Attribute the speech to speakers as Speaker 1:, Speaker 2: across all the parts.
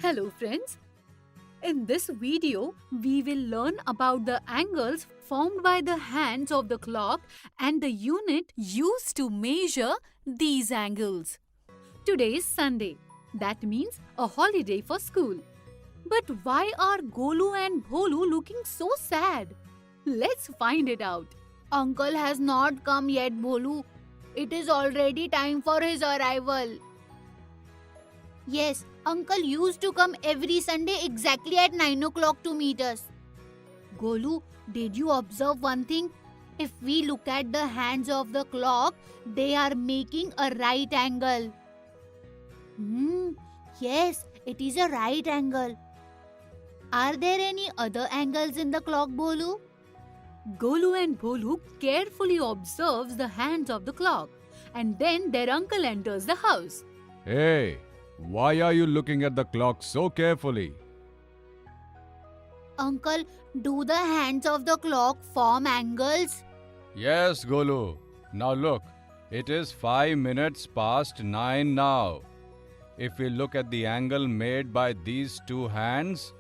Speaker 1: Hello friends. In this video, we will learn about the angles formed by the hands of the clock and the unit used to measure these angles. Today is Sunday. That means a holiday for school. But why are Golu and Bholu looking so sad? Let's find it out.
Speaker 2: Uncle has not come yet, Bholu. It is already time for his arrival. Yes, Uncle used to come every Sunday exactly at 9 o'clock to meet us. Golu, did you observe one thing? If we look at the hands of the clock, they are making a right angle. Yes, it is a right angle. Are there any other angles in the clock, Bholu?
Speaker 1: Golu and Bholu carefully observes the hands of the clock and then their uncle enters the house.
Speaker 3: Hey, why are you looking at the clock so carefully?
Speaker 2: Uncle, do the hands of the clock form angles?
Speaker 3: Yes, Golu. Now look, it is 5 minutes past 9 now. If we look at the angle made by these two hands,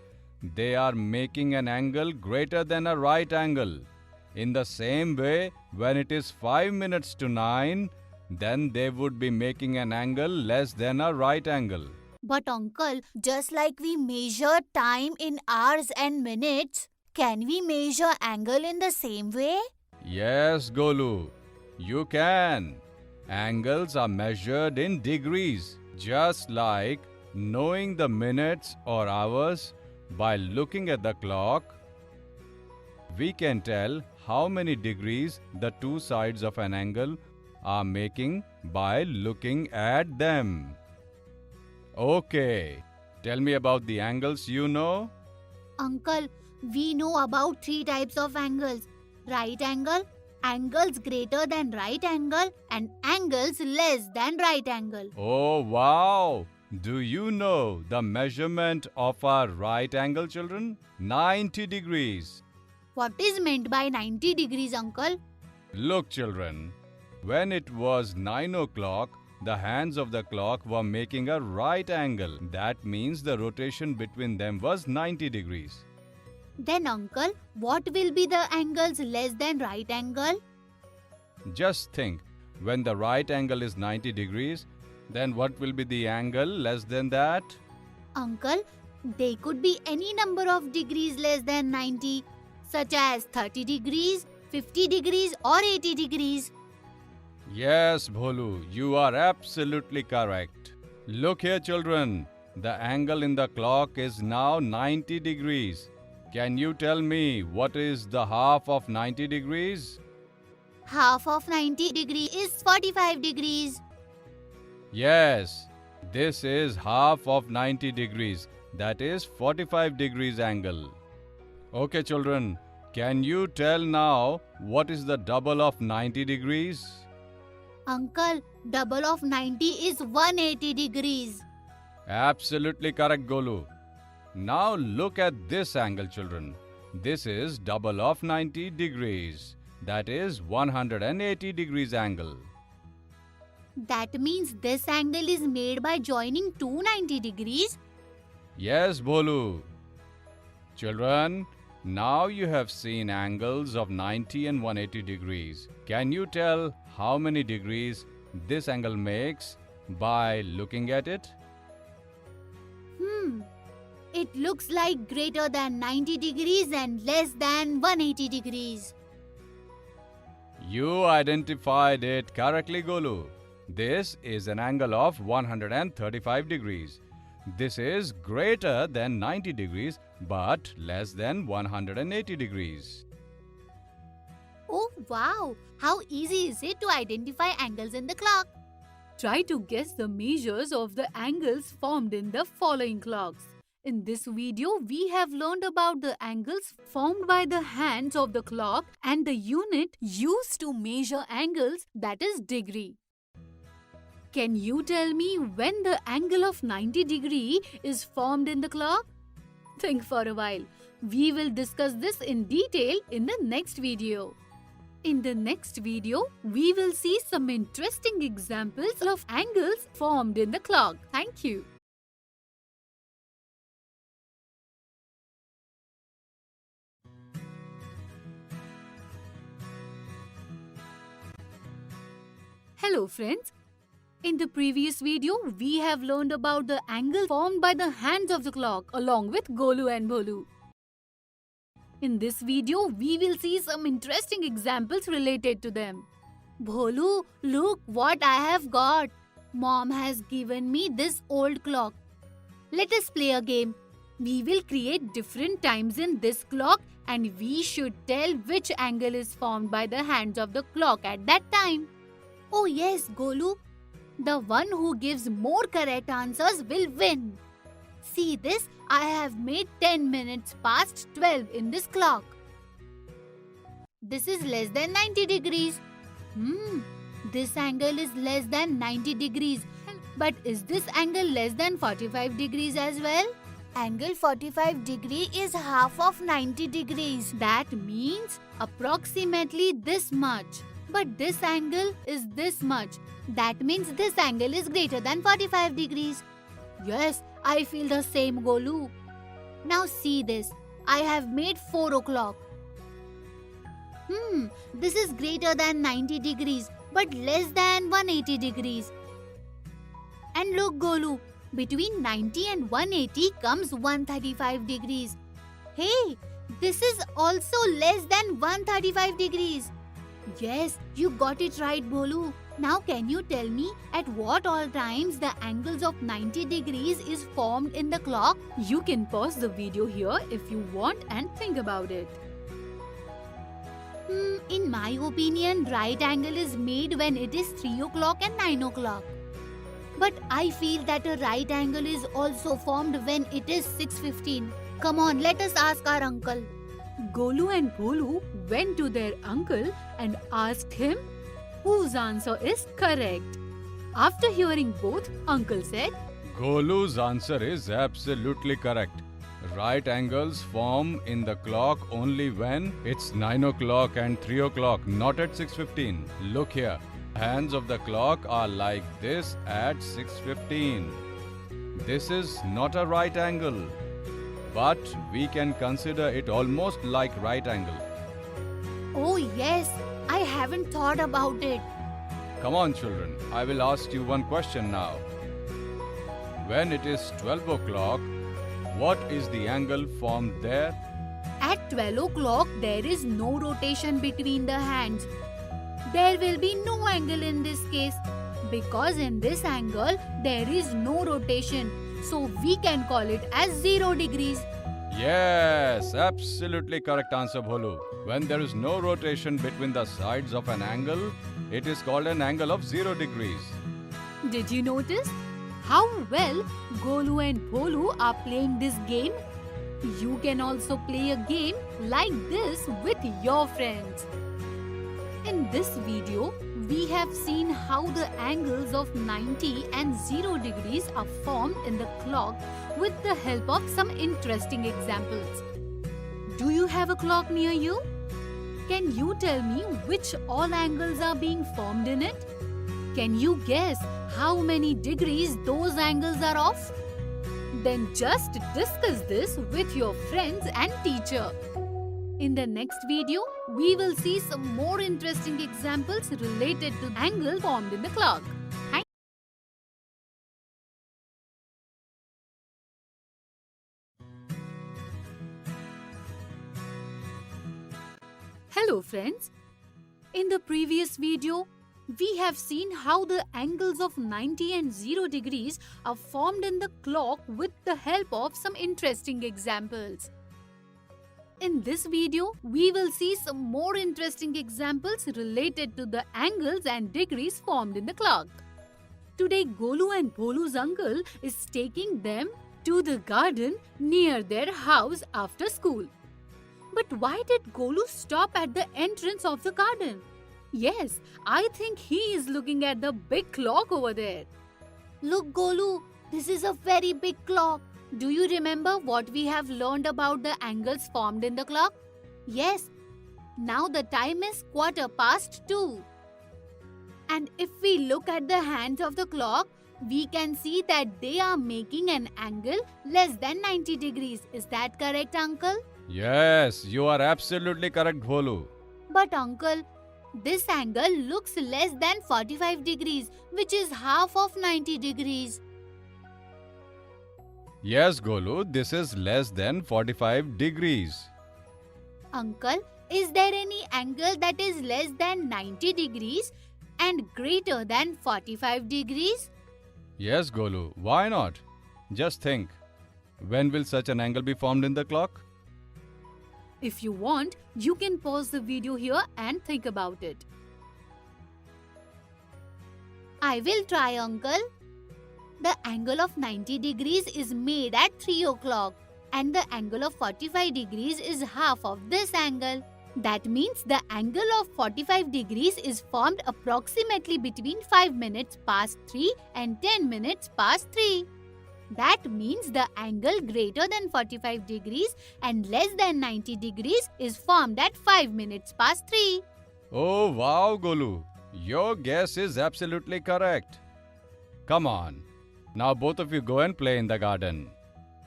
Speaker 3: they are making an angle greater than a right angle. In the same way, when it is 5 minutes to 9, then they would be making an angle less than a right angle.
Speaker 2: But uncle, just like we measure time in hours and minutes, can we measure angle in the same way?
Speaker 3: Yes, Golu, you can. Angles are measured in degrees, just like knowing the minutes or hours by looking at the clock. We can tell how many degrees the two sides of an angle are making by looking at them. Okay, tell me about the angles you know.
Speaker 2: Uncle, we know about 3 types of angles. Right angle, angles greater than right angle, and angles less than right angle.
Speaker 3: Oh, wow! Do you know the measurement of our right angle, children? 90 degrees.
Speaker 2: What is meant by 90 degrees, uncle?
Speaker 3: Look, children, when it was 9 o'clock, the hands of the clock were making a right angle. That means the rotation between them was 90 degrees.
Speaker 2: Then, uncle, what will be the angles less than right angle?
Speaker 3: Just think, when the right angle is 90 degrees, then what will be the angle less than that?
Speaker 2: Uncle, they could be any number of degrees less than 90, such as 30 degrees, 50 degrees or 80 degrees.
Speaker 3: Yes, Bholu, you are absolutely correct. Look here, children. The angle in the clock is now 90 degrees. Can you tell me what is the half of 90 degrees?
Speaker 2: Half of 90 degrees is 45 degrees.
Speaker 3: Yes, this is half of 90 degrees. That is 45 degrees angle. Okay, children, can you tell now what is the double of 90 degrees?
Speaker 2: Uncle, double of 90 is 180 degrees.
Speaker 3: Absolutely correct, Golu. Now look at this angle, children. This is double of 90 degrees. That is 180 degrees angle.
Speaker 2: That means this angle is made by joining two 90 degrees.
Speaker 3: Yes, Bholu. Children, now you have seen angles of 90 and 180 degrees. Can you tell how many degrees this angle makes by looking at it?
Speaker 2: It looks like greater than 90 degrees and less than 180 degrees.
Speaker 3: You identified it correctly, Golu. This is an angle of 135 degrees. This is greater than 90 degrees but less than 180 degrees.
Speaker 2: Oh wow! How easy is it to identify angles in the clock?
Speaker 1: Try to guess the measures of the angles formed in the following clocks. In this video, we have learned about the angles formed by the hands of the clock and the unit used to measure angles, that is degree. Can you tell me when the angle of 90 degree is formed in the clock? Think for a while. We will discuss this in detail in the next video. In the next video, we will see some interesting examples of angles formed in the clock. Thank you. Hello friends. In the previous video, we have learned about the angle formed by the hands of the clock along with Golu and Bholu. In this video, we will see some interesting examples related to them.
Speaker 2: Bholu, look what I have got. Mom has given me this old clock. Let us play a game.
Speaker 1: We will create different times in this clock and we should tell which angle is formed by the hands of the clock at that time.
Speaker 2: Oh yes, Golu. The one who gives more correct answers will win. See this, I have made 10 minutes past 12 in this clock. This is less than 90 degrees. This angle is less than 90 degrees. But is this angle less than 45 degrees as well? Angle 45 degree is half of 90 degrees.
Speaker 1: That means approximately this much.
Speaker 2: But this angle is this much. That means this angle is greater than 45 degrees.
Speaker 1: Yes, I feel the same, Golu.
Speaker 2: Now see this. I have made 4 o'clock. This is greater than 90 degrees but less than 180 degrees. And look, Golu, between 90 and 180 comes 135 degrees. Hey, this is also less than 135 degrees. Yes, you got it right, Bholu. Now can you tell me at what all times the angles of 90 degrees is formed in the clock?
Speaker 1: You can pause the video here if you want and think about it.
Speaker 2: In my opinion, right angle is made when it is 3 o'clock and 9 o'clock. But I feel that a right angle is also formed when it is 6:15. Come on, let us ask our uncle.
Speaker 1: Golu and Bholu went to their uncle and asked him whose answer is correct. After hearing both, uncle said,
Speaker 3: Golu's answer is absolutely correct. Right angles form in the clock only when it's 9 o'clock and 3 o'clock, not at 6:15. Look here. Hands of the clock are like this at 6:15. This is not a right angle, but we can consider it almost like right angle.
Speaker 2: Oh yes, I haven't thought about it.
Speaker 3: Come on children, I will ask you one question now. When it is 12 o'clock, what is the angle formed there?
Speaker 1: At 12 o'clock, there is no rotation between the hands. There will be no angle in this case because in this angle, there is no rotation. So we can call it as 0 degrees.
Speaker 3: Yes, absolutely correct answer, Bholu. When there is no rotation between the sides of an angle, it is called an angle of 0 degrees.
Speaker 1: Did you notice how well Golu and Bholu are playing this game? You can also play a game like this with your friends. In this video, we have seen how the angles of 90 and 0 degrees are formed in the clock with the help of some interesting examples. Do you have a clock near you? Can you tell me which all angles are being formed in it? Can you guess how many degrees those angles are of? Then just discuss this with your friends and teacher. In the next video, we will see some more interesting examples related to angles formed in the clock. Hello friends. In the previous video, we have seen how the angles of 90 and 0 degrees are formed in the clock with the help of some interesting examples. In this video, we will see some more interesting examples related to the angles and degrees formed in the clock. Today, Golu and Bholu's uncle is taking them to the garden near their house after school. But why did Golu stop at the entrance of the garden? Yes, I think he is looking at the big clock over there.
Speaker 2: Look, Golu, this is a very big clock. Do you remember what we have learned about the angles formed in the clock? Yes. Now the time is 2:15. And if we look at the hands of the clock, we can see that they are making an angle less than 90 degrees. Is that correct, Uncle?
Speaker 3: Yes, you are absolutely correct, Bholu.
Speaker 2: But Uncle, This angle looks less than 45 degrees, which is half of 90 degrees.
Speaker 3: Yes, Golu, this is less than 45 degrees.
Speaker 2: Uncle, is there any angle that is less than 90 degrees and greater than 45 degrees?
Speaker 3: Yes, Golu, why not? Just think. When will such an angle be formed in the clock?
Speaker 1: If you want, you can pause the video here and think about it.
Speaker 2: I will try, Uncle. The angle of 90 degrees is made at 3 o'clock and the angle of 45 degrees is half of this angle. That means the angle of 45 degrees is formed approximately between 5 minutes past 3 and 10 minutes past 3. That means the angle greater than 45 degrees and less than 90 degrees is formed at 5 minutes past 3.
Speaker 3: Oh wow, Golu, your guess is absolutely correct. Come on, now both of you go and play in the garden.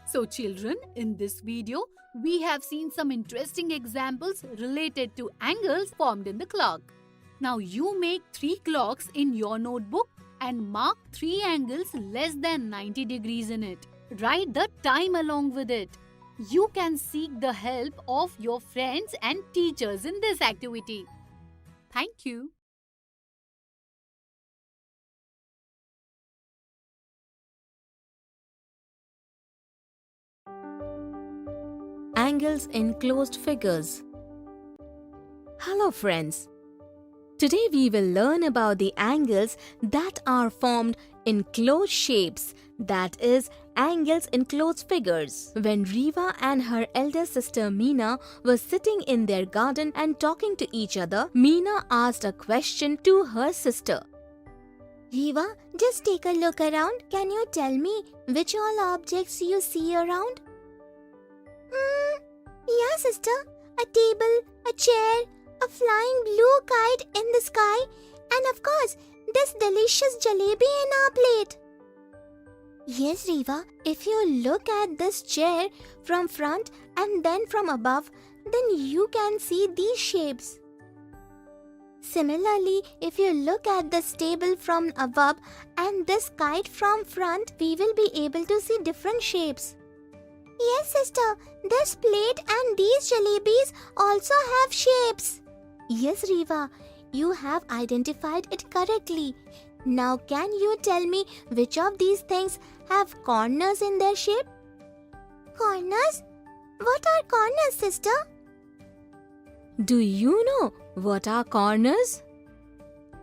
Speaker 1: So children, in this video, we have seen some interesting examples related to angles formed in the clock. Now you make 3 clocks in your notebook and mark 3 angles less than 90 degrees in it. Write the time along with it. You can seek the help of your friends and teachers in this activity. Thank you.
Speaker 4: Angles in closed figures. Hello friends. Today we will learn about the angles that are formed in closed shapes, that is, angles in closed figures. When Riva and her elder sister Meena were sitting in their garden and talking to each other, Meena asked a question to her sister.
Speaker 2: Riva, just take a look around. Can you tell me which all objects you see around? Yeah, sister. A table, a chair, a flying blue kite in the sky, and of course, this delicious jalebi in our plate. Yes, Riva, if you look at this chair from front and then from above, then you can see these shapes. Similarly, if you look at this table from above and this kite from front, we will be able to see different shapes. Yes, sister, this plate and these jalebis also have shapes. Yes, Riva, you have identified it correctly. Now, can you tell me which of these things have corners in their shape? Corners? What are corners, sister?
Speaker 4: Do you know what are corners?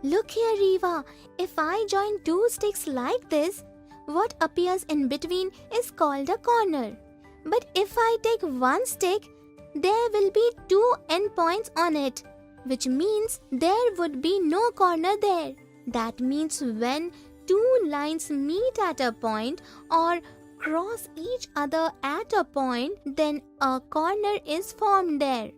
Speaker 2: Look here, Riva. If I join 2 sticks like this, what appears in between is called a corner. But if I take 1 stick, there will be 2 endpoints on it, which means there would be no corner there. That means when 2 lines meet at a point or cross each other at a point, then a corner is formed there.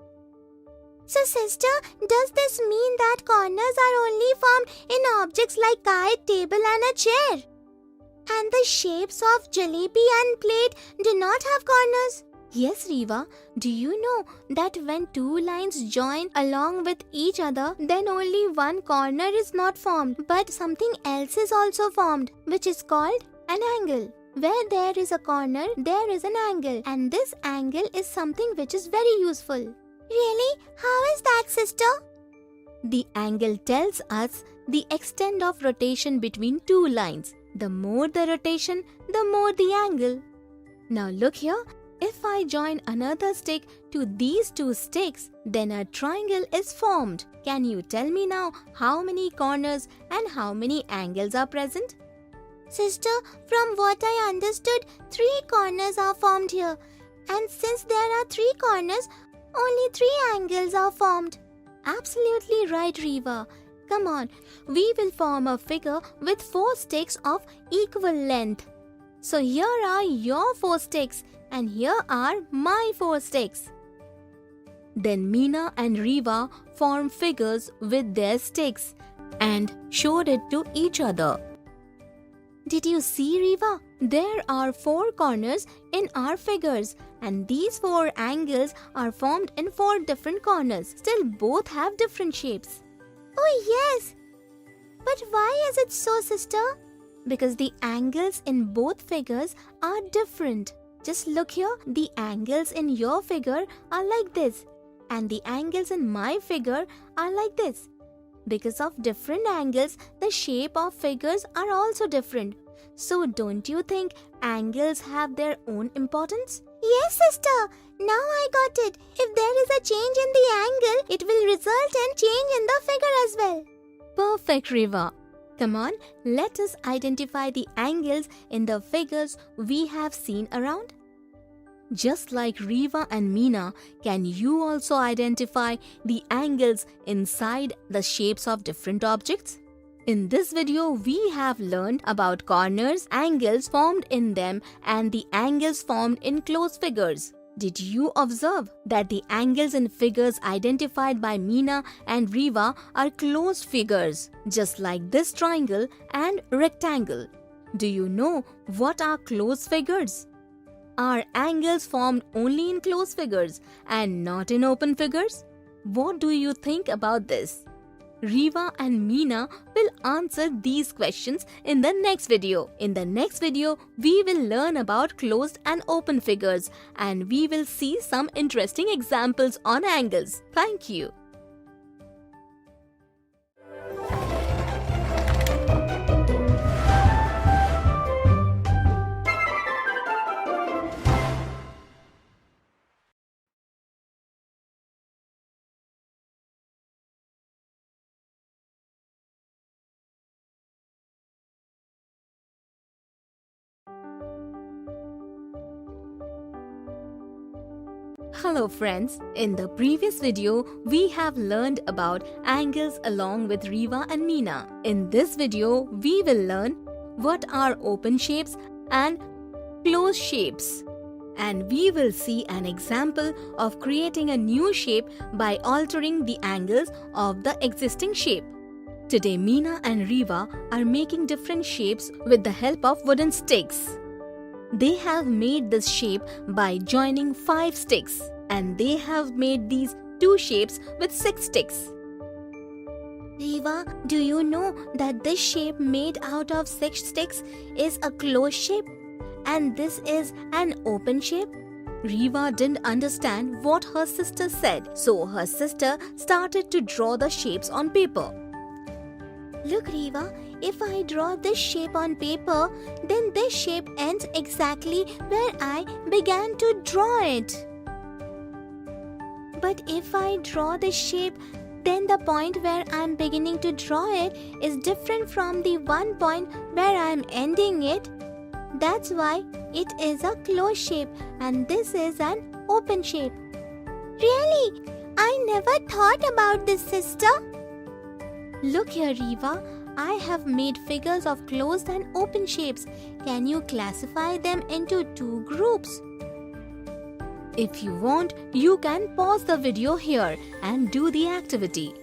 Speaker 2: So sister, does this mean that corners are only formed in objects like kite, table and a chair? And the shapes of jalebi and plate do not have corners? Yes, Riva. Do you know that when 2 lines join along with each other, then only 1 corner is not formed, but something else is also formed, which is called an angle. Where there is a corner, there is an angle, and this angle is something which is very useful. Really? How is that, sister?
Speaker 4: The angle tells us the extent of rotation between 2 lines. The more the rotation, the more the angle. Now look here. If I join another stick to these 2 sticks, then a triangle is formed. Can you tell me now how many corners and how many angles are present?
Speaker 2: Sister, from what I understood, 3 corners are formed here. And since there are 3 corners, only 3 angles are formed.
Speaker 4: Absolutely right, Riva. Come on, we will form a figure with 4 sticks of equal length. So here are your 4 sticks and here are my 4 sticks. Then Meena and Riva formed figures with their sticks and showed it to each other. Did you see, Riva? There are 4 corners in our figures and these 4 angles are formed in 4 different corners. Still both have different shapes. Oh, yes. But why is it so, sister? Because the angles in both figures are different. Just look here. The angles in your figure are like this, and the angles in my figure are like this. Because of different angles, the shape of figures are also different. So don't you think angles have their own importance? Yes, sister. Now I got it. If there is a change in the angle, it will result in change in the figure as well. Perfect, Riva. Come on, let us identify the angles in the figures we have seen around. Just like Riva and Meena, can you also identify the angles inside the shapes of different objects? In this video, we have learned about corners, angles formed in them, and the angles formed in closed figures. Did you observe that the angles in figures identified by Meena and Riva are closed figures, just like this triangle and rectangle? Do you know what are closed figures? Are angles formed only in closed figures and not in open figures? What do you think about this? Riva and Meena will answer these questions in the next video. In the next video, we will learn about closed and open figures, and we will see some interesting examples on angles. Thank you. Hello friends, in the previous video, we have learned about angles along with Riva and Meena. In this video, we will learn what are open shapes and closed shapes. And we will see an example of creating a new shape by altering the angles of the existing shape. Today, Meena and Riva are making different shapes with the help of wooden sticks. They have made this shape by joining 5 sticks, and they have made these 2 shapes with 6 sticks. Riva, do you know that this shape made out of 6 sticks is a closed shape and this is an open shape? Riva didn't understand what her sister said, so her sister started to draw the shapes on paper. Look, Riva, if I draw this shape on paper, then this shape ends exactly where I began to draw it. But if I draw this shape, then the point where I am beginning to draw it is different from the one point where I am ending it. That's why it is a closed shape and this is an open shape. Really? I never thought about this, sister. Look here, Riva. I have made figures of closed and open shapes. Can you classify them into 2 groups? If you want, you can pause the video here and do the activity.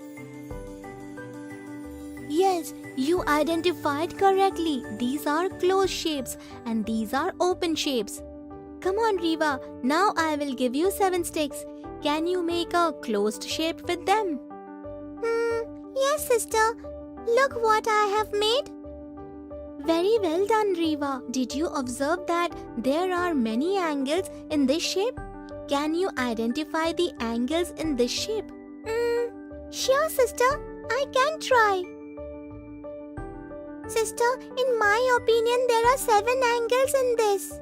Speaker 4: Yes, you identified correctly. These are closed shapes and these are open shapes. Come on, Riva. Now I will give you 7 sticks. Can you make a closed shape with them? Yes, sister. Look what I have made. Very well done, Riva. Did you observe that there are many angles in this shape? Can you identify the angles in this shape? Sure, sister. I can try. Sister, in my opinion, there are 7 angles in this.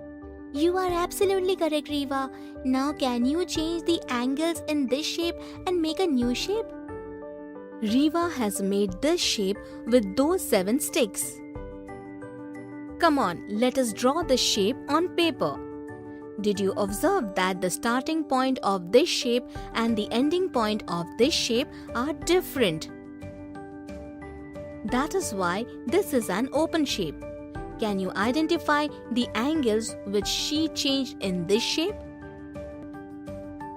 Speaker 4: You are absolutely correct, Riva. Now can you change the angles in this shape and make a new shape? Riva has made this shape with those 7 sticks. Come on, let us draw the shape on paper. Did you observe that the starting point of this shape and the ending point of this shape are different? That is why this is an open shape. Can you identify the angles which she changed in this shape?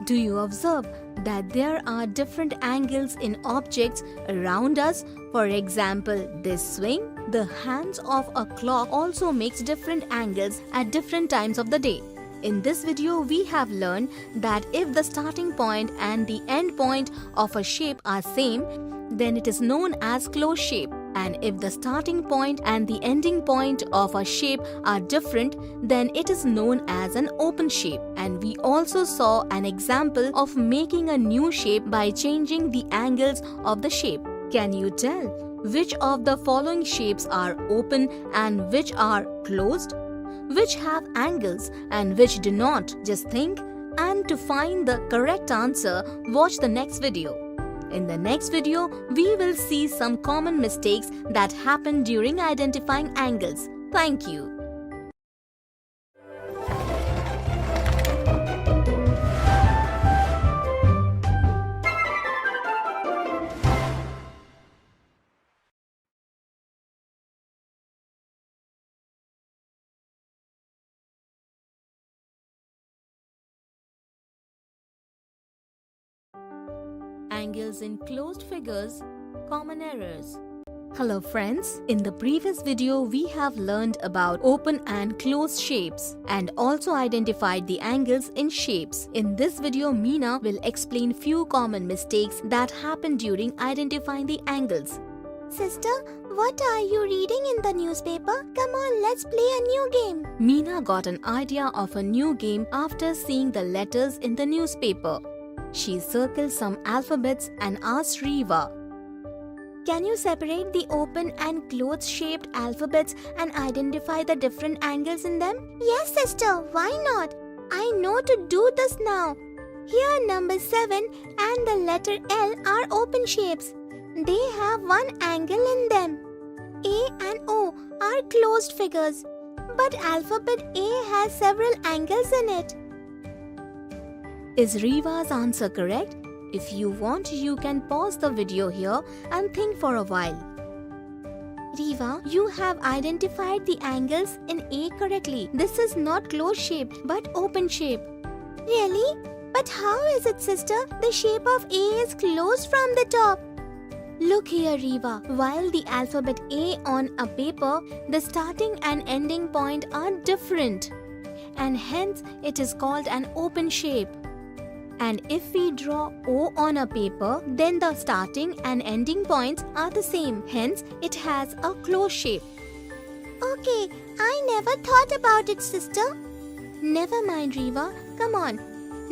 Speaker 4: Do you observe that there are different angles in objects around us? For example, this swing, the hands of a clock also makes different angles at different times of the day. In this video, we have learned that if the starting point and the end point of a shape are same, then it is known as closed shape. And if the starting point and the ending point of a shape are different, then it is known as an open shape. And we also saw an example of making a new shape by changing the angles of the shape. Can you tell which of the following shapes are open and which are closed? Which have angles and which do not? Just think, and to find the correct answer, watch the next video. In the next video, we will see some common mistakes that happen during identifying angles. Thank you. Angles in closed figures, common errors. Hello friends, in the previous video we have learned about open and closed shapes and also identified the angles in shapes. In this video, Meena will explain few common mistakes that happen during identifying the angles.
Speaker 2: Sister, what are you reading in the newspaper? Come on, let's play a new game.
Speaker 4: Meena got an idea of a new game after seeing the letters in the newspaper. She circled some alphabets and asked Riva,
Speaker 2: Can you separate the open and closed shaped alphabets and identify the different angles in them? Yes, sister, why not? I know to do this now. Here number 7 and the letter L are open shapes. They have one angle in them. A and O are closed figures, but alphabet A has several angles in it.
Speaker 4: Is Riva's answer correct? If you want, you can pause the video here and think for a while.
Speaker 2: Riva, you have identified the angles in A correctly. This is not closed shape but open shape. Really? But how is it, sister? The shape of A is closed from the top. Look here, Riva. While the alphabet A on a paper, the starting and ending point are different, and hence it is called an open shape. And if we draw O on a paper, then the starting and ending points are the same. Hence, it has a closed shape. Okay, I never thought about it, sister. Never mind, Riva. Come on.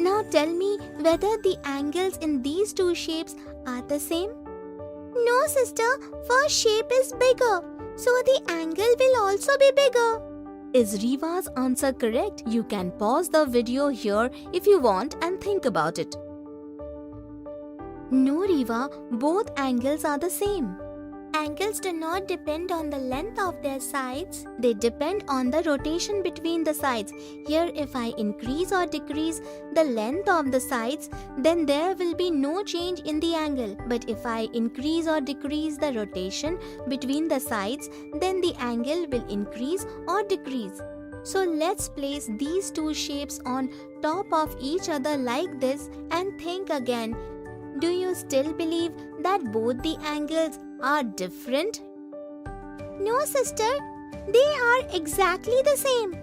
Speaker 2: Now tell me whether the angles in these two shapes are the same. No, sister. First shape is bigger, so the angle will also be bigger.
Speaker 4: Is Riva's answer correct? You can pause the video here if you want and think about it.
Speaker 2: No, Riva, both angles are the same. Angles do not depend on the length of their sides. They depend on the rotation between the sides. Here, if I increase or decrease the length of the sides, then there will be no change in the angle. But if I increase or decrease the rotation between the sides, then the angle will increase or decrease. So let's place these two shapes on top of each other like this and think again. Do you still believe that both the angles are different? No, sister. They are exactly the same.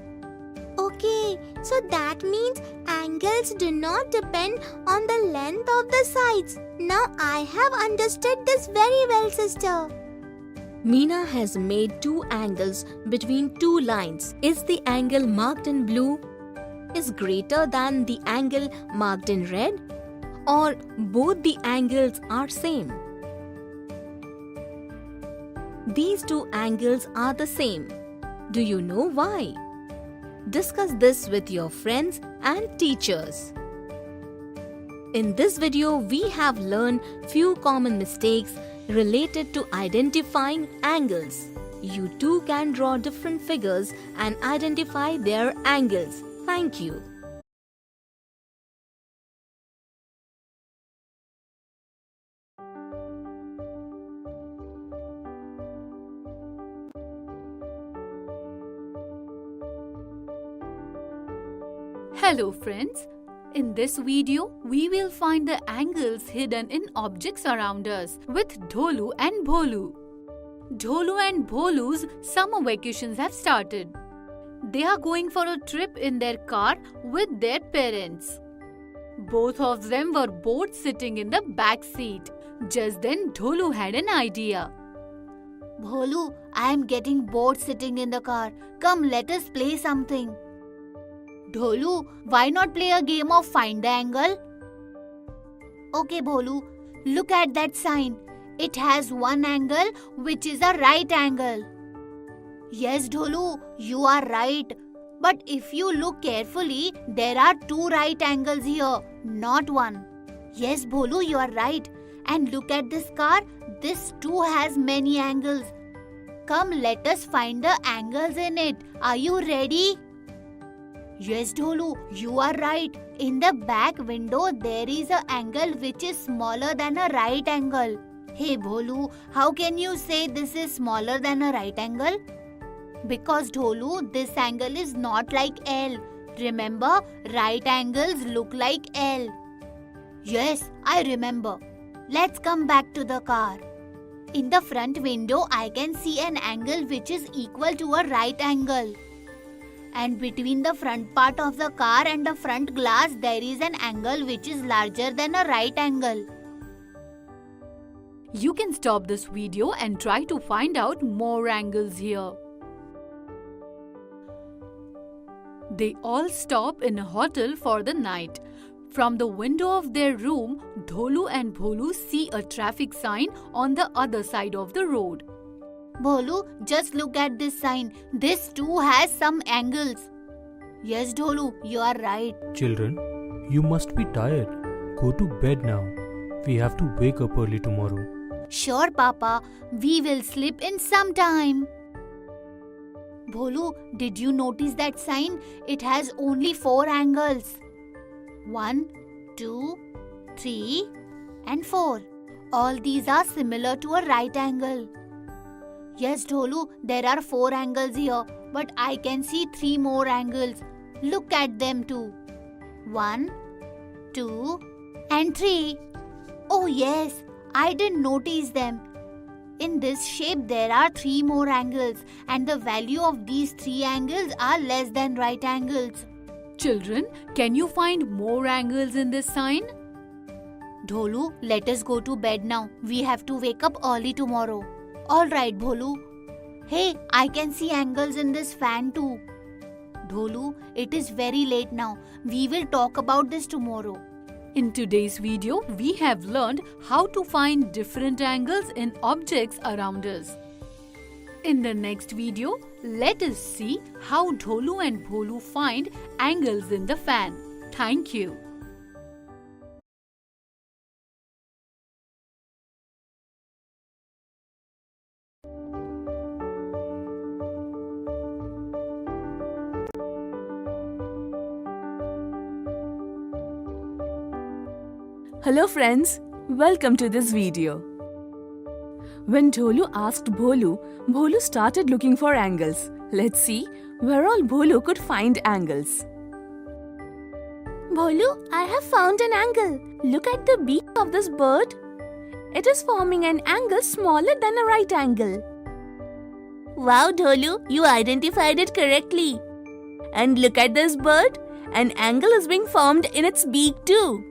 Speaker 2: Okay, so that means angles do not depend on the length of the sides. Now I have understood this very well, sister.
Speaker 4: Meena has made two angles between two lines. Is the angle marked in blue is greater than the angle marked in red? Or both the angles are same? These two angles are the same. Do you know why? Discuss this with your friends and teachers. In this video, we have learned few common mistakes related to identifying angles. You too can draw different figures and identify their angles. Thank you.
Speaker 1: Hello friends, in this video we will find the angles hidden in objects around us with Dholu and Bholu. Dholu and Bholu's summer vacations have started. They are going for a trip in their car with their parents. Both of them were both sitting in the back seat. Just then, Dholu had an idea.
Speaker 2: Bholu, I am getting bored sitting in the car. Come, let us play something. Dholu, why not play a game of find the angle? Okay, Bholu, look at that sign. It has one angle which is a right angle. Yes, Dholu, you are right. But if you look carefully, there are two right angles here, not one. Yes, Bholu, you are right. And look at this car, this too has many angles. Come, let us find the angles in it. Are you ready? Yes, Dholu, you are right. In the back window, there is an angle which is smaller than a right angle. Hey, Bholu, how can you say this is smaller than a right angle? Because, Dholu, this angle is not like L. Remember, right angles look like L. Yes, I remember. Let's come back to the car. In the front window, I can see an angle which is equal to a right angle. And between the front part of the car and the front glass, there is an angle which is larger than a right angle.
Speaker 1: You can stop this video and try to find out more angles here. They all stop in a hotel for the night. From the window of their room, Dholu and Bholu see a traffic sign on the other side of the road.
Speaker 2: Bholu, just look at this sign. This too has some angles. Yes, Dholu, you are right.
Speaker 5: Children, you must be tired. Go to bed now. We have to wake up early tomorrow.
Speaker 2: Sure, Papa. We will sleep in some time. Bholu, did you notice that sign? It has only 4 angles. 1, 2, 3 and 4. All these are similar to a right angle. Yes, Dholu, there are 4 angles here, but I can see 3 more angles. Look at them too. 1, 2 and 3. Oh yes, I didn't notice them. In this shape, there are 3 more angles, and the value of these 3 angles are less than right angles.
Speaker 1: Children, can you find more angles in this sign?
Speaker 2: Dholu, let us go to bed now. We have to wake up early tomorrow. Alright, Bholu. Hey, I can see angles in this fan too. Dholu, it is very late now. We will talk about this tomorrow.
Speaker 1: In today's video, we have learned how to find different angles in objects around us. In the next video, let us see how Dholu and Bholu find angles in the fan. Thank you.
Speaker 6: Hello friends, welcome to this video. When Dholu asked Bholu, Bholu started looking for angles. Let's see where all Bholu could find angles.
Speaker 4: Bholu, I have found an angle. Look at the beak of this bird. It is forming an angle smaller than a right angle. Wow, Dholu, you identified it correctly. And look at this bird. An angle is being formed in its beak too.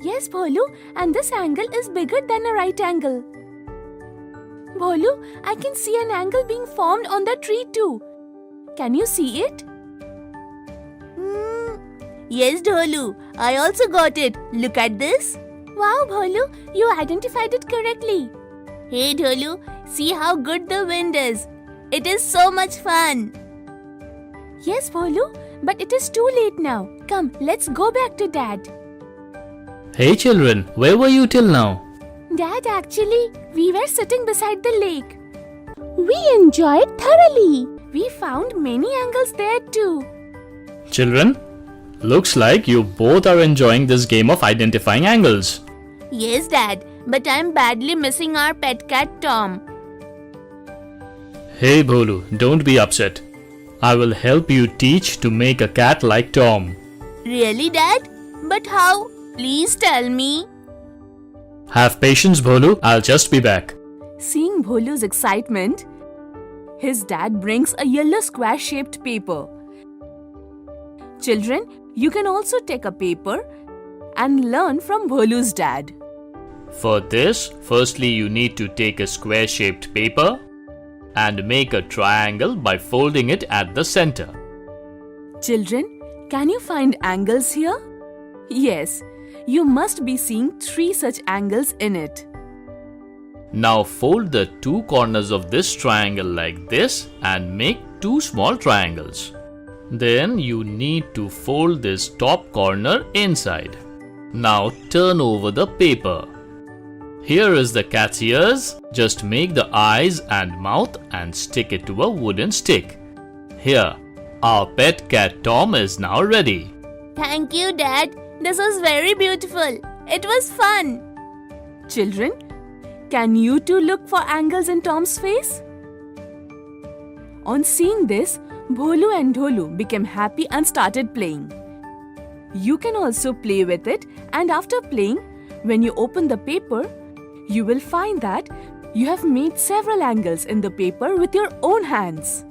Speaker 4: Yes, Bholu, and this angle is bigger than a right angle. Bholu, I can see an angle being formed on the tree too. Can you see it? Yes, Dholu, I also got it. Look at this. Wow, Bholu, you identified it correctly. Hey, Dholu, see how good the wind is. It is so much fun. Yes, Bholu, but it is too late now. Come, let's go back to Dad.
Speaker 7: Hey children, where were you till now?
Speaker 4: Dad, actually, we were sitting beside the lake. We enjoyed thoroughly. We found many angles there too.
Speaker 7: Children, looks like you both are enjoying this game of identifying angles.
Speaker 4: Yes, Dad, but I'm badly missing our pet cat Tom.
Speaker 7: Hey Bholu, don't be upset. I will help you teach to make a cat like Tom.
Speaker 4: Really, Dad? But how? Please tell me.
Speaker 7: Have patience Bholu, I'll just be back.
Speaker 6: Seeing Bholu's excitement, his dad brings a yellow square-shaped paper. Children, you can also take a paper and learn from Bholu's dad.
Speaker 7: For this, firstly you need to take a square-shaped paper and make a triangle by folding it at the center.
Speaker 6: Children, can you find angles here? Yes, you must be seeing 3 such angles in it.
Speaker 7: Now fold the 2 corners of this triangle like this and make 2 small triangles. Then you need to fold this top corner inside. Now turn over the paper. Here is the cat's ears. Just make the eyes and mouth and stick it to a wooden stick. Here, our pet cat Tom is now ready.
Speaker 4: Thank you, Dad. This was very beautiful. It was fun.
Speaker 6: Children, can you too look for angles in Tom's face? On seeing this, Bholu and Dholu became happy and started playing. You can also play with it, and after playing, when you open the paper, you will find that you have made several angles in the paper with your own hands.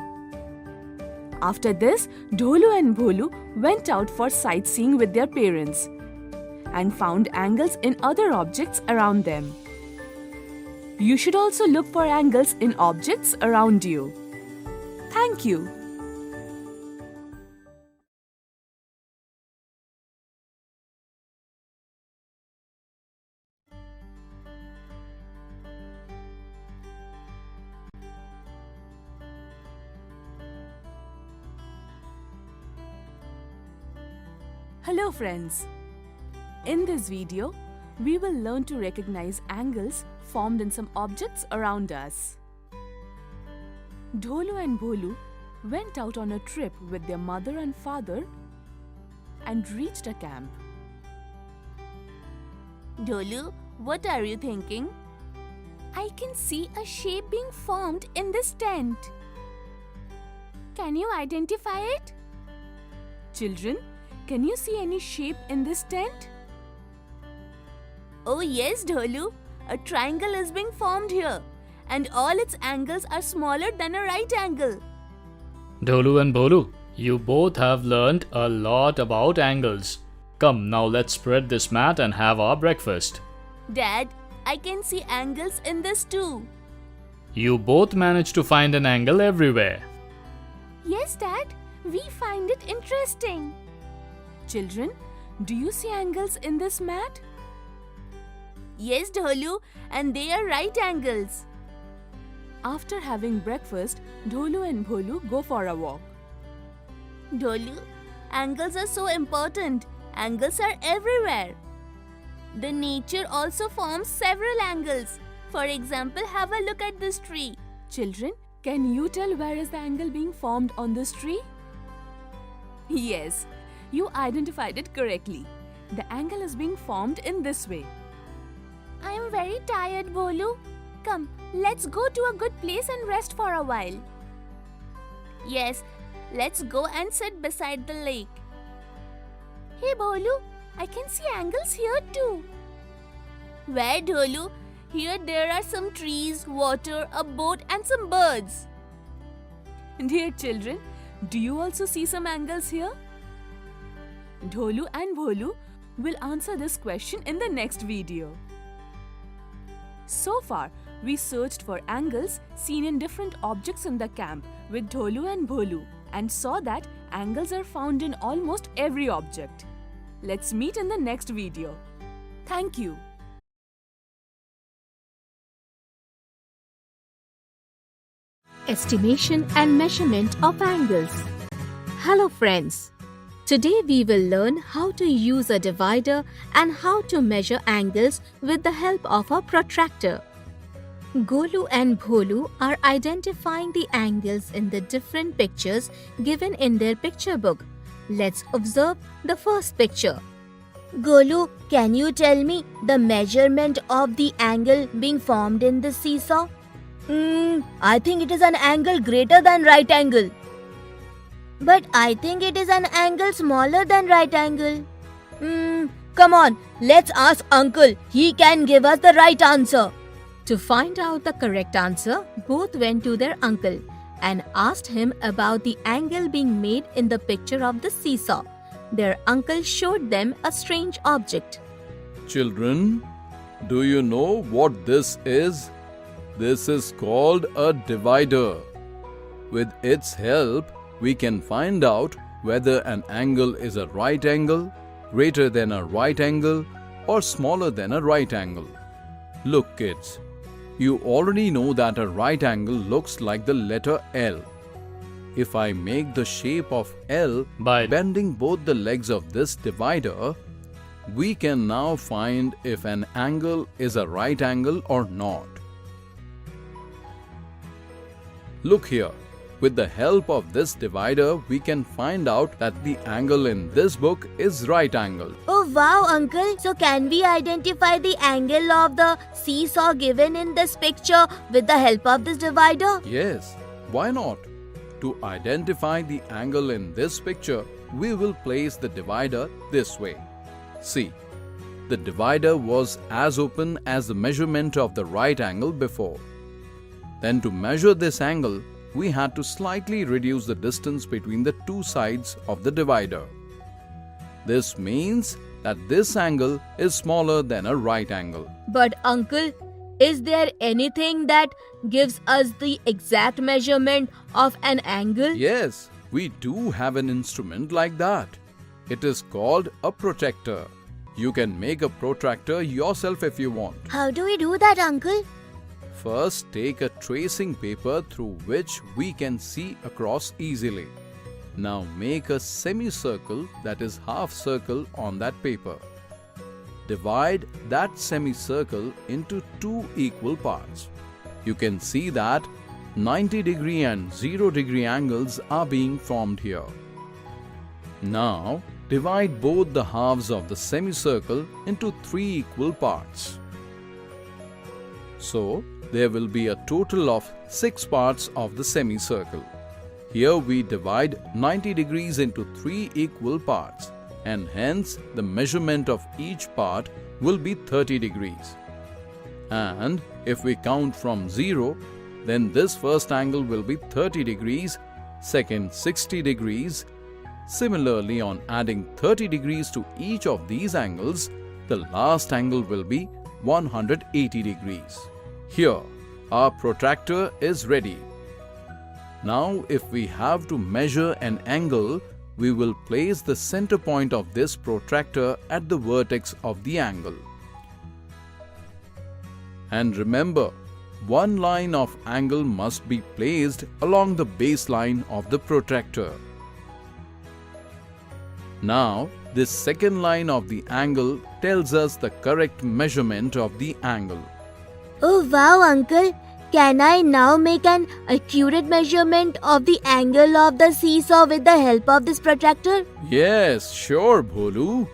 Speaker 6: After this, Dholu and Bholu went out for sightseeing with their parents and found angles in other objects around them. You should also look for angles in objects around you. Thank you. Hello friends. In this video, we will learn to recognize angles formed in some objects around us. Dholu and Bholu went out on a trip with their mother and father and reached a camp.
Speaker 4: Dholu, what are you thinking? I can see a shape being formed in this tent. Can you identify it?
Speaker 6: Children, can you see any shape in this tent?
Speaker 4: Oh yes, Dholu. A triangle is being formed here, and all its angles are smaller than a right angle.
Speaker 7: Dholu and Bholu, you both have learned a lot about angles. Come, now let's spread this mat and have our breakfast.
Speaker 4: Dad, I can see angles in this too.
Speaker 7: You both managed to find an angle everywhere.
Speaker 4: Yes, Dad. We find it interesting.
Speaker 6: Children, do you see angles in this mat?
Speaker 4: Yes, Dholu, and they are right angles.
Speaker 6: After having breakfast, Dholu and Bholu go for a walk.
Speaker 4: Dholu, angles are so important. Angles are everywhere. The nature also forms several angles. For example, have a look at this tree.
Speaker 6: Children, can you tell where is the angle being formed on this tree? Yes, you identified it correctly. The angle is being formed in this way.
Speaker 4: I am very tired, Bholu. Come, let's go to a good place and rest for a while. Yes, let's go and sit beside the lake. Hey, Bholu, I can see angles here too. Where, Dholu? Here there are some trees, water, a boat and some birds.
Speaker 6: Dear children, do you also see some angles here? Dholu and Bholu will answer this question in the next video. So far, we searched for angles seen in different objects in the camp with Dholu and Bholu and saw that angles are found in almost every object. Let's meet in the next video. Thank you.
Speaker 8: Estimation and measurement of angles. Hello friends. Today we will learn how to use a divider and how to measure angles with the help of a protractor. Golu and Bholu are identifying the angles in the different pictures given in their picture book. Let's observe the first picture.
Speaker 2: Golu, can you tell me the measurement of the angle being formed in the seesaw? I think it is an angle greater than right angle. But I think it is an angle smaller than right angle. Come on, let's ask Uncle. He can give us the right answer.
Speaker 8: To find out the correct answer, both went to their uncle and asked him about the angle being made in the picture of the seesaw. Their uncle showed them a strange object.
Speaker 9: Children, Do you know what this is? This is called a divider. With its help, we can find out whether an angle is a right angle, greater than a right angle, or smaller than a right angle. Look kids, you already know that a right angle looks like the letter L. If I make the shape of L by bending both the legs of this divider, we can now find if an angle is a right angle or not. Look here. With the help of this divider, we can find out that the angle in this book is right angle.
Speaker 4: Oh wow, uncle. So can we identify the angle of the seesaw given in this picture with the help of this divider?
Speaker 9: Yes, why not? To identify the angle in this picture, we will place the divider this way. See, the divider was as open as the measurement of the right angle before. Then to measure this angle, we had to slightly reduce the distance between the two sides of the divider. This means that this angle is smaller than a right angle.
Speaker 4: But uncle, is there anything that gives us the exact measurement of an angle?
Speaker 9: Yes, we do have an instrument like that. It is called a protractor. You can make a protractor yourself if you want.
Speaker 4: How do we do that, uncle?
Speaker 9: First, take a tracing paper through which we can see across easily. Now make a semicircle, that is half circle, on that paper. Divide that semicircle into two equal parts. You can see that 90-degree and 0-degree angles are being formed here. Now divide both the halves of the semicircle into three equal parts. So there will be a total of 6 parts of the semicircle. Here we divide 90 degrees into 3 equal parts, and hence the measurement of each part will be 30 degrees. And if we count from 0, then this first angle will be 30 degrees, second 60 degrees. Similarly, on adding 30 degrees to each of these angles, the last angle will be 180 degrees. Here, our protractor is ready. Now, if we have to measure an angle, we will place the center point of this protractor at the vertex of the angle. And remember, one line of angle must be placed along the baseline of the protractor. Now, this second line of the angle tells us the correct measurement of the angle.
Speaker 4: Oh wow, uncle. Can I now make an accurate measurement of the angle of the seesaw with the help of this protractor?
Speaker 9: Yes, sure, Bholu.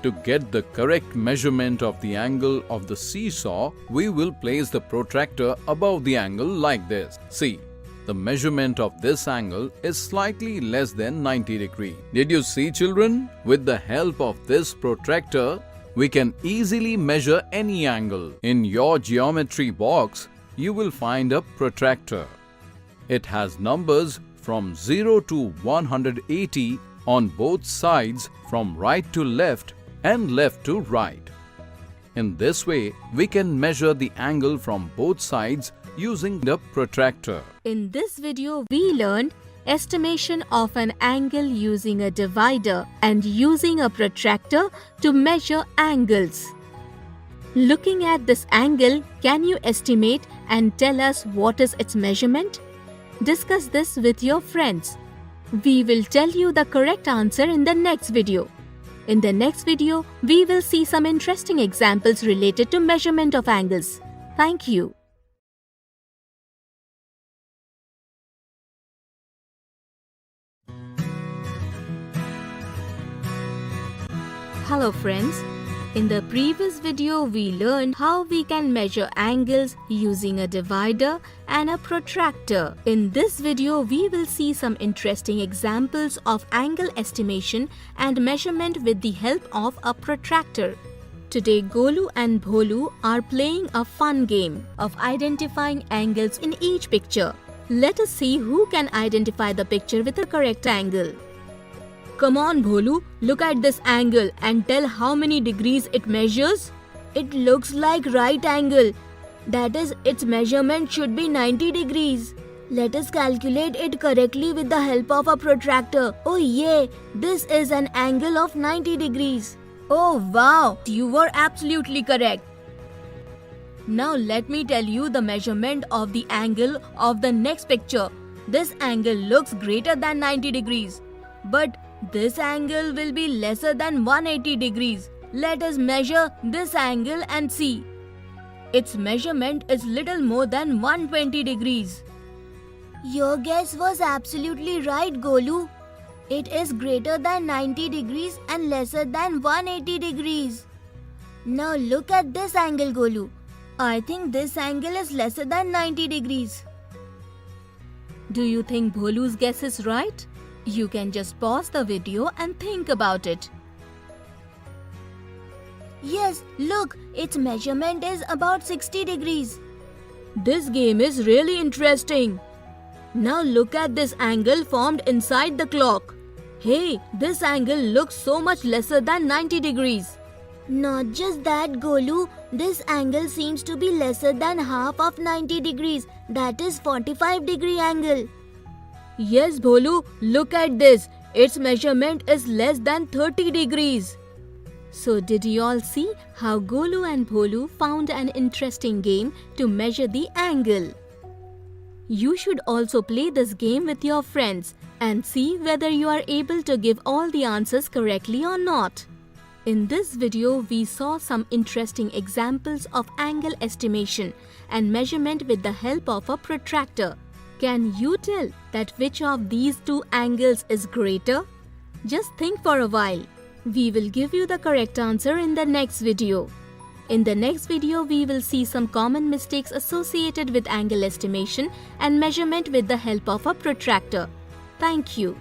Speaker 9: To get the correct measurement of the angle of the seesaw, we will place the protractor above the angle like this. See, the measurement of this angle is slightly less than 90 degrees. Did you see, children? With the help of this protractor, we can easily measure any angle. In your geometry box, you will find a protractor. It has numbers from 0 to 180 on both sides, from right to left and left to right. In this way, we can measure the angle from both sides using the protractor.
Speaker 8: In this video, we learned estimation of an angle using a divider and using a protractor to measure angles. Looking at this angle, can you estimate and tell us what is its measurement? Discuss this with your friends. We will tell you the correct answer in the next video. In the next video, we will see some interesting examples related to measurement of angles. Thank you. Hello friends. In the previous video, we learned how we can measure angles using a divider and a protractor. In this video, we will see some interesting examples of angle estimation and measurement with the help of a protractor. Today, Golu and Bholu are playing a fun game of identifying angles in each picture. Let us see who can identify the picture with the correct angle. Come on, Bholu, look at this angle and tell how many degrees it measures.
Speaker 4: It looks like right angle. That is, its measurement should be 90 degrees. Let us calculate it correctly with the help of a protractor. Oh yay! This is an angle of 90 degrees. Oh wow! You were absolutely correct. Now let me tell you the measurement of the angle of the next picture. This angle looks greater than 90 degrees. But this angle will be lesser than 180 degrees. Let us measure this angle and see. Its measurement is little more than 120 degrees. Your guess was absolutely right, Golu. It is greater than 90 degrees and lesser than 180 degrees. Now look at this angle, Golu. I think this angle is lesser than 90 degrees. Do you think Bholu's guess is right? You can just pause the video and think about it. Yes, look, its measurement is about 60 degrees. This game is really interesting. Now look at this angle formed inside the clock. Hey, this angle looks so much lesser than 90 degrees. Not just that, Golu, this angle seems to be lesser than half of 90 degrees. That is 45 degree angle. Yes, Bholu, look at this. Its measurement is less than 30 degrees. So did you all see how Golu and Bholu found an interesting game to measure the angle? You should also play this game with your friends and see whether you are able to give all the answers correctly or not. In this video, we saw some interesting examples of angle estimation and measurement with the help of a protractor. Can you tell that which of these two angles is greater? Just think for a while. We will give you the correct answer in the next video. In the next video, we will see some common mistakes associated with angle estimation and measurement with the help of a protractor. Thank you.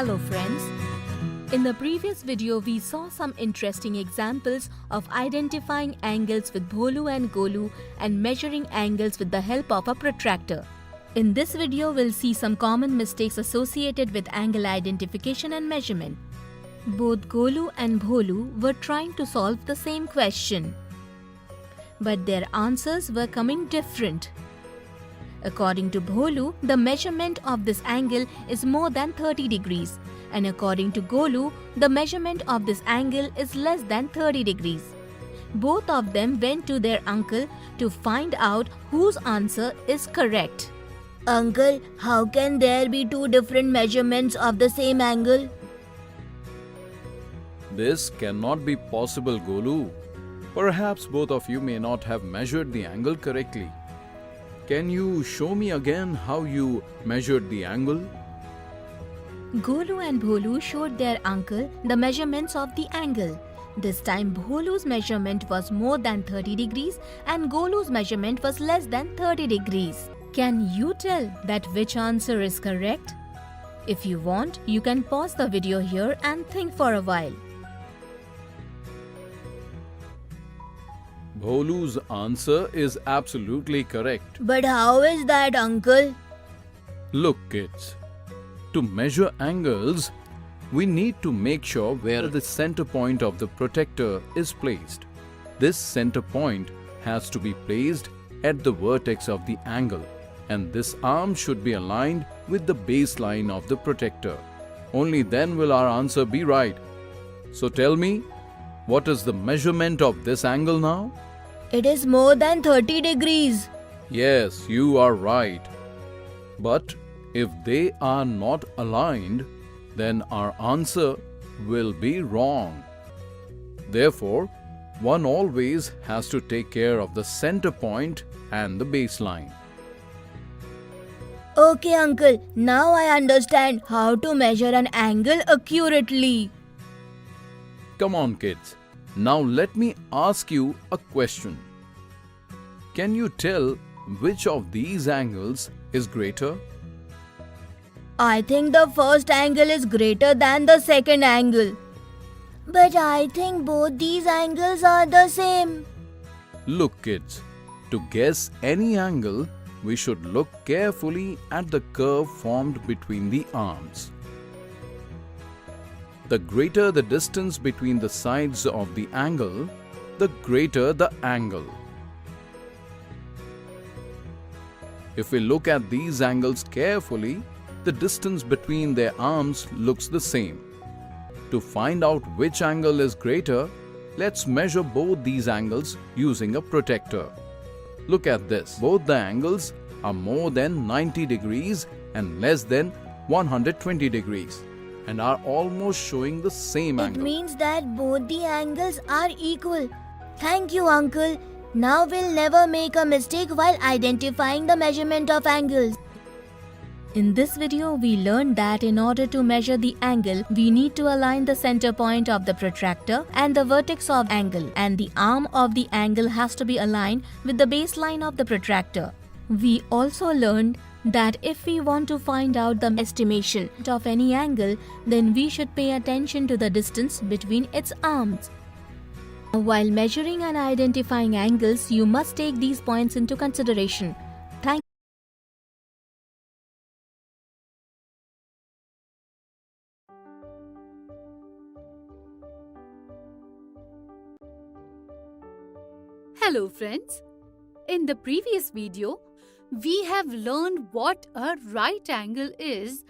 Speaker 4: Hello friends. In the previous video, we saw some interesting examples of identifying angles with Bholu and Golu and measuring angles with the help of a protractor. In this video, we'll see some common mistakes associated with angle identification and measurement. Both Golu and Bholu were trying to solve the same question, but their answers were coming different. According to Bholu, the measurement of this angle is more than 30 degrees, and according to Golu, the measurement of this angle is less than 30 degrees. Both of them went to their uncle to find out whose answer is correct. Uncle, how can there be two different measurements of the same angle?
Speaker 9: This cannot be possible, Golu. Perhaps both of you may not have measured the angle correctly. Can you show me again how you measured the angle?
Speaker 4: Golu and Bholu showed their uncle the measurements of the angle. This time Bholu's measurement was more than 30 degrees and Golu's measurement was less than 30 degrees. Can you tell that which answer is correct? If you want, you can pause the video here and think for a while.
Speaker 9: Bholu's answer is absolutely correct.
Speaker 4: But how is that, uncle?
Speaker 9: Look, kids. To measure angles, we need to make sure where the center point of the protractor is placed. This center point has to be placed at the vertex of the angle, and this arm should be aligned with the baseline of the protractor. Only then will our answer be right. So tell me, what is the measurement of this angle now?
Speaker 4: It is more than 30 degrees.
Speaker 9: Yes, you are right. But if they are not aligned, then our answer will be wrong. Therefore, one always has to take care of the center point and the baseline.
Speaker 4: Okay, uncle. Now I understand how to measure an angle accurately.
Speaker 9: Come on, kids. Now let me ask you a question. Can you tell which of these angles is greater?
Speaker 4: I think the first angle is greater than the second angle. But I think both these angles are the same.
Speaker 9: Look kids, to guess any angle, we should look carefully at the curve formed between the arms. The greater the distance between the sides of the angle, the greater the angle. If we look at these angles carefully, the distance between their arms looks the same. To find out which angle is greater, let's measure both these angles using a protractor. Look at this. Both the angles are more than 90 degrees and less than 120 degrees and are almost showing the same angle.
Speaker 4: It means that both the angles are equal. Thank you, Uncle. Now we'll never make a mistake while identifying the measurement of angles. In this video, we learned that in order to measure the angle, we need to align the center point of the protractor and the vertex of angle, and the arm of the angle has to be aligned with the baseline of the protractor. We also learned that if we want to find out the estimation of any angle, then we should pay attention to the distance between its arms. While measuring and identifying angles, you must take these points into consideration. Thank
Speaker 1: Hello friends. In the previous video, we have learned what a right angle is,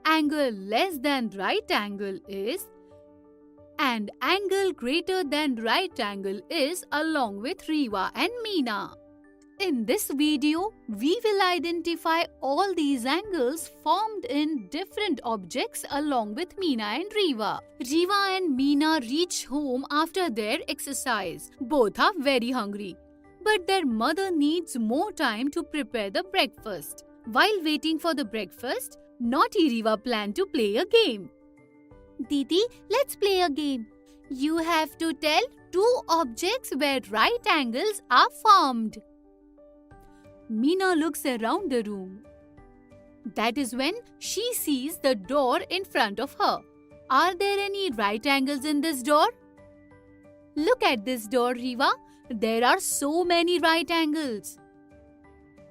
Speaker 1: angle less than right angle is, and angle greater than right angle is, along with Riva and Meena. In this video, we will identify all these angles formed in different objects along with Meena and Riva. Riva and Meena reach home after their exercise. Both are very hungry, but their mother needs more time to prepare the breakfast. While waiting for the breakfast, naughty Riva planned to play a game.
Speaker 2: Didi, let's play a game. You have to tell two objects where right angles are formed.
Speaker 1: Meena looks around the room. That is when she sees the door in front of her. Are there any right angles in this door? Look at this door, Riva. There are so many right angles.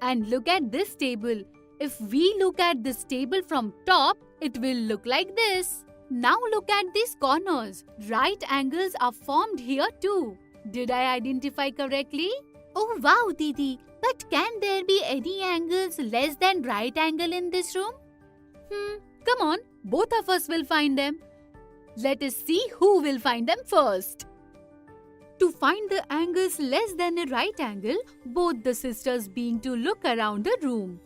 Speaker 1: And look at this table. If we look at this table from top, it will look like this. Now look at these corners. Right angles are formed here too. Did I identify correctly?
Speaker 2: Oh wow, Didi. But can there be any angles less than right angle in this room?
Speaker 1: Come on, both of us will find them. Let us see who will find them first. To find the angles less than a right angle, both the sisters began to look around the room.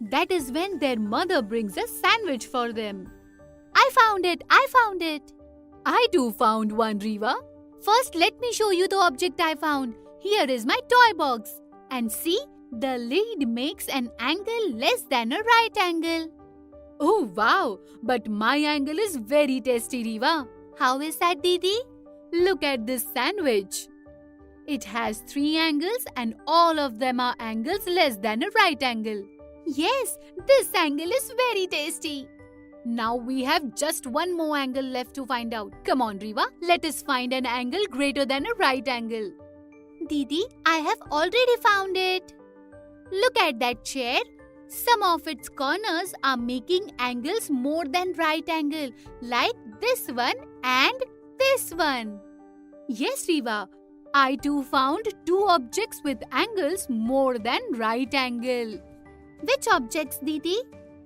Speaker 1: That is when their mother brings a sandwich for them.
Speaker 2: I found it!
Speaker 1: I too found one, Riva.
Speaker 2: First, let me show you the object I found. Here is my toy box. And see, the lid makes an angle less than a right angle.
Speaker 1: Oh wow, but my angle is very tasty, Riva.
Speaker 2: How is that, Didi?
Speaker 1: Look at this sandwich. It has 3 angles and all of them are angles less than a right angle.
Speaker 2: Yes, this angle is very tasty.
Speaker 1: Now we have just one more angle left to find out. Come on, Riva, let us find an angle greater than a right angle.
Speaker 2: Didi, I have already found it. Look at that chair. Some of its corners are making angles more than right angle, like this one and this one.
Speaker 1: Yes, Riva, I too found 2 objects with angles more than right angle.
Speaker 2: Which objects, Didi?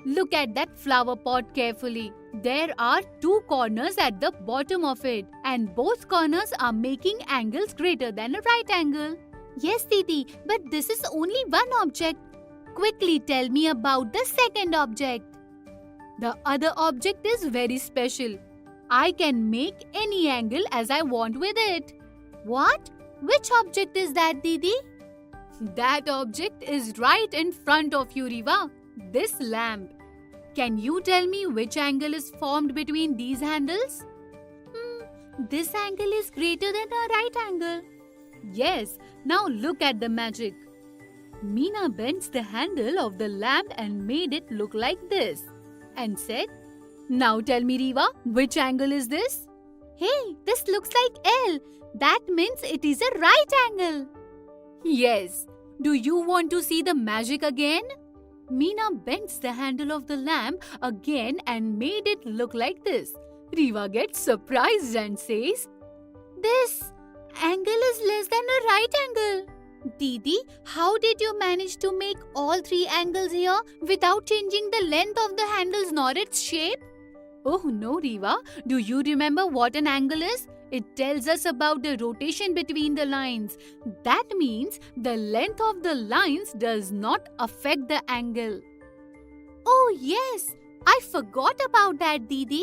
Speaker 1: Look at that flower pot carefully. There are 2 corners at the bottom of it, and both corners are making angles greater than a right angle.
Speaker 2: Yes, Didi, but this is only one object. Quickly tell me about the second object.
Speaker 1: The other object is very special. I can make any angle as I want with it.
Speaker 2: What? Which object is that, Didi?
Speaker 1: That object is right in front of you, Riva. This lamp. Can you tell me which angle is formed between these handles?
Speaker 2: This angle is greater than a right angle.
Speaker 1: Yes, now look at the magic. Meena bends the handle of the lamp and made it look like this and said, "Now tell me, Riva, which angle is this?"
Speaker 2: Hey, this looks like L. That means it is a right angle.
Speaker 1: Yes. Do you want to see the magic again? Meena bends the handle of the lamp again and made it look like this. Riva gets surprised and says,
Speaker 2: This angle is less than a right angle. Didi, how did you manage to make all three angles here without changing the length of the handles nor its shape?
Speaker 1: "Oh no, Riva. Do you remember what an angle is? It tells us about the rotation between the lines. That means the length of the lines does not affect the angle."
Speaker 2: Oh yes, I forgot about that, Didi.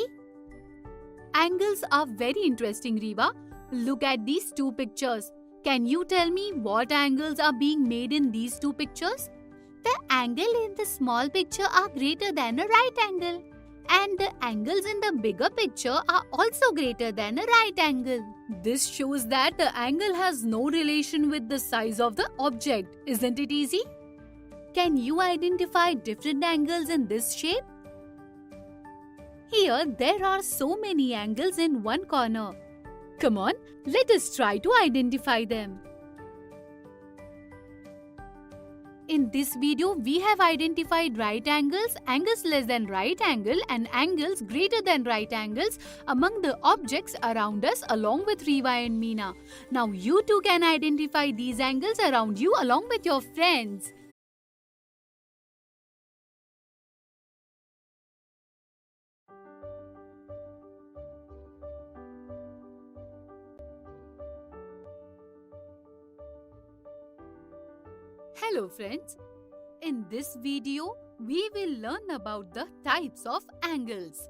Speaker 1: Angles are very interesting, Riva. Look at these two pictures. Can you tell me what angles are being made in these two pictures?
Speaker 2: The angle in the small picture are greater than a right angle. And the angles in the bigger picture are also greater than a right angle.
Speaker 1: This shows that the angle has no relation with the size of the object. Isn't it easy? Can you identify different angles in this shape? Here, there are so many angles in one corner. Come on, let us try to identify them. In this video, we have identified right angles, angles less than right angle, and angles greater than right angles among the objects around us along with Riva and Meena. Now you too can identify these angles around you along with your friends. Hello friends. In this video, we will learn about the types of angles.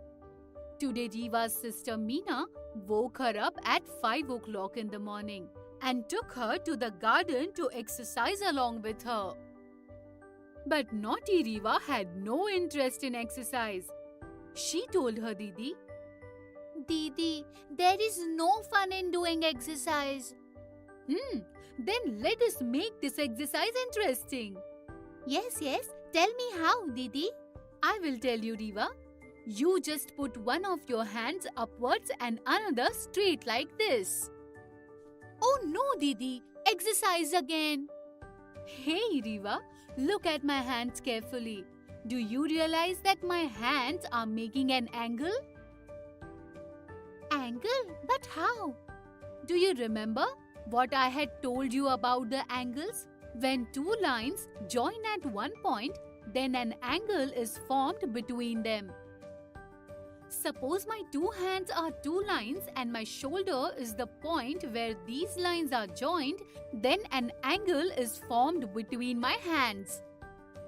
Speaker 1: Today Riva's sister Meena woke her up at 5 o'clock in the morning and took her to the garden to exercise along with her. But naughty Riva had no interest in exercise. She told her Didi,
Speaker 2: Didi, there is no fun in doing exercise.
Speaker 1: Then let us make this exercise interesting.
Speaker 2: Yes, tell me how, Didi.
Speaker 1: I will tell you, Riva. You just put one of your hands upwards and another straight like this.
Speaker 2: Oh no, Didi, exercise again.
Speaker 1: Hey, Riva, look at my hands carefully. Do you realize that my hands are making an angle?
Speaker 2: Angle? But how?
Speaker 1: Do you remember what I had told you about the angles? When two lines join at one point, then an angle is formed between them. Suppose my two hands are two lines and my shoulder is the point where these lines are joined, then an angle is formed between my hands.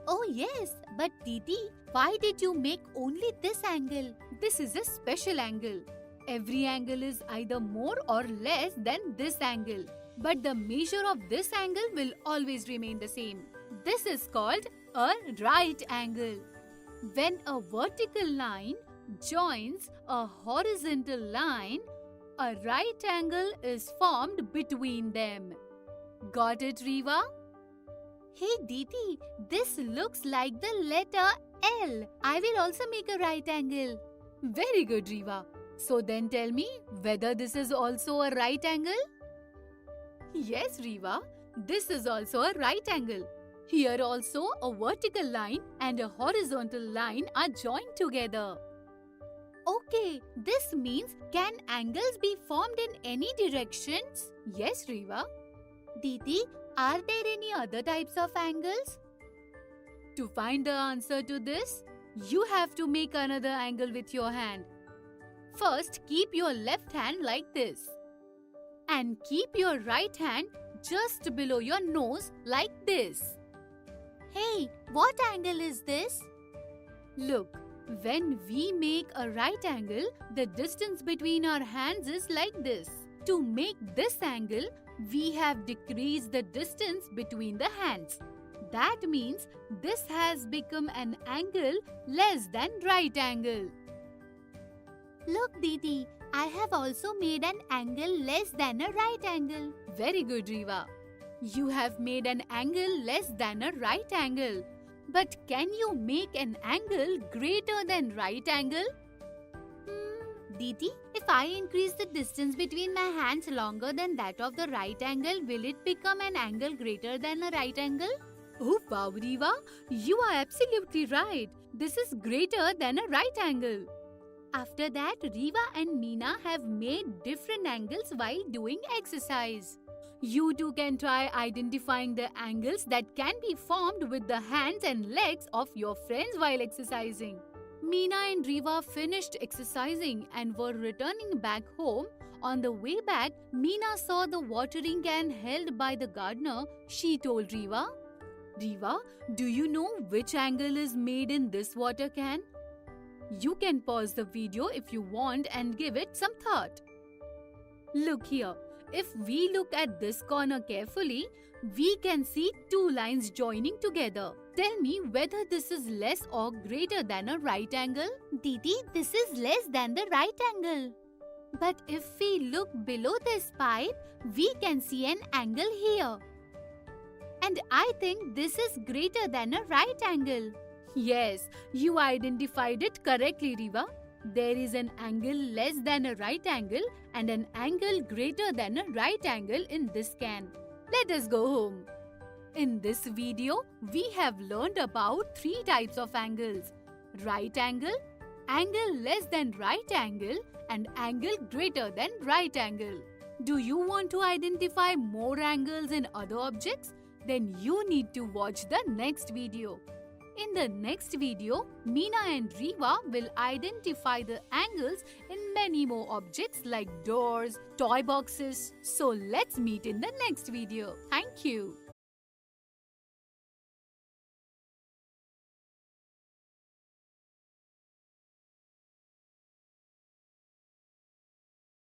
Speaker 2: Oh yes, but Didi, why did you make only this angle?
Speaker 1: This is a special angle. Every angle is either more or less than this angle. But the measure of this angle will always remain the same. This is called a right angle. When a vertical line joins a horizontal line, a right angle is formed between them. Got it, Riva?
Speaker 2: Hey Didi, this looks like the letter L. I will also make a right angle.
Speaker 1: Very good, Riva. So then tell me whether this is also a right angle? Yes, Riva, this is also a right angle. Here also a vertical line and a horizontal line are joined together.
Speaker 2: Okay, this means can angles be formed in any directions?
Speaker 1: Yes, Riva.
Speaker 2: Didi, are there any other types of angles?
Speaker 1: To find the answer to this, you have to make another angle with your hand. First, keep your left hand like this. And keep your right hand just below your nose like this.
Speaker 2: Hey, what angle is this?
Speaker 1: Look, when we make a right angle, the distance between our hands is like this. To make this angle, we have decreased the distance between the hands. That means this has become an angle less than right angle.
Speaker 2: Look, Didi, I have also made an angle less than a right angle.
Speaker 1: Very good, Riva. You have made an angle less than a right angle. But can you make an angle greater than right angle?
Speaker 2: Diti, if I increase the distance between my hands longer than that of the right angle, will it become an angle greater than a right angle?
Speaker 1: Oh wow, Riva, you are absolutely right. This is greater than a right angle.
Speaker 2: After that, Riva and Meena have made different angles while doing exercise.
Speaker 1: You too can try identifying the angles that can be formed with the hands and legs of your friends while exercising. Meena and Riva finished exercising and were returning back home. On the way back, Meena saw the watering can held by the gardener. She told Riva, "Riva, do you know which angle is made in this water can?" You can pause the video if you want and give it some thought. Look here. If we look at this corner carefully, we can see two lines joining together. Tell me whether this is less or greater than a right angle.
Speaker 2: Diti, this is less than the right angle.
Speaker 1: But if we look below this pipe, we can see an angle here.
Speaker 2: And I think this is greater than a right angle.
Speaker 1: Yes, you identified it correctly, Riva. There is an angle less than a right angle and an angle greater than a right angle in this can. Let us go home. In this video, we have learned about 3 types of angles: right angle, angle less than right angle, and angle greater than right angle. Do you want to identify more angles in other objects? Then you need to watch the next video. In the next video, Meena and Riva will identify the angles in many more objects like doors, toy boxes. So let's meet in the next video. Thank you.